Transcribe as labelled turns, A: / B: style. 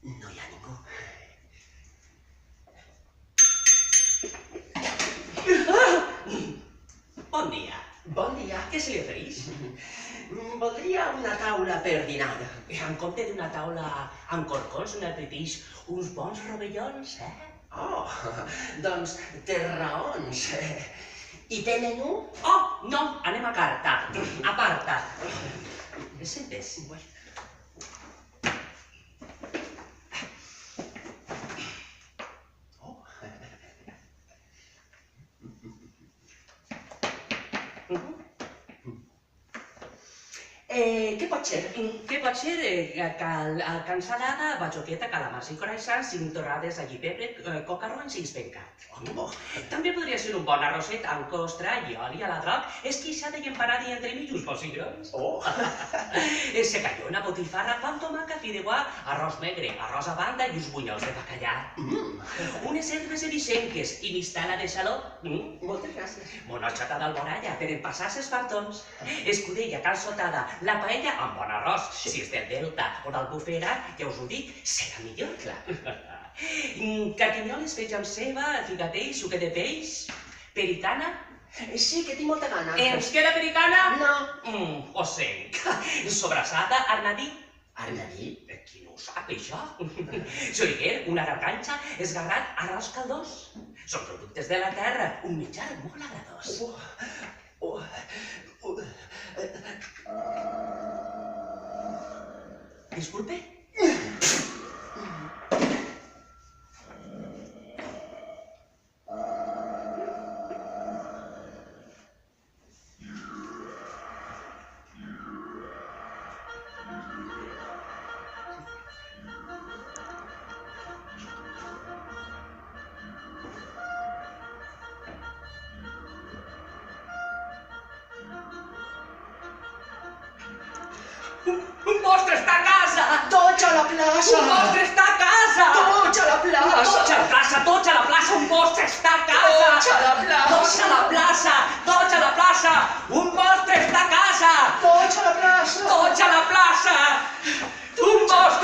A: No hi ha ningú. Bon dia.
B: Bon dia.
A: Què se li ofereix?
B: Voldria una taula per dinar.
A: En compte d'una taula amb corcons, un apretix, uns bons rovellons,
B: Oh, doncs té raons. I té menú?
A: Oh, no, anem a carta. Aparta. Sentes? Què pot ser? Què pot ser? Cansalada, batxoqueta, calamars i coraixans, 5 torrades allí pebre, cocarrons i espencat.
B: Oh,
A: També podria ser un bon arrosset amb costra i oli a la droc, esqueixada i empanada i entremig uns bons cigrons.
B: oh.
A: Secallona, botifarra, pa amb tomàquet, fideuà, arròs negre, arròs a banda i uns bunyols de bacallà. Unes herbes erixenques i mistela de xaló.
B: Moltes gràcies.
A: Monòxata d'alboralla per empassar ses fartons. Escudella calçotada, la paella amb bon arròs. Si és del Delta o d'Albufera, ja us ho dic, serà millor, clar. Carquinyoles fets amb ceba, figatell, suquet de peix, pericana.
B: Sí, que tinc molta gana.
A: Ens queda pericana?
B: No.
A: Ho sent. Sobrassada, arnadí.
B: Arnadí?
A: Qui no ho sap, això? Xoriguer, una garganxa, esgarrat, arròs caldós. Són productes de la terra, un menjar molt agradós. Disculpe? Un mostre està a casa!
B: Tots a la plaça!
A: Un mostre està a casa!
B: Tots a la plaça!
A: Tots a la plaça, un mostre està a casa!
B: Tots a la plaça!
A: Tots a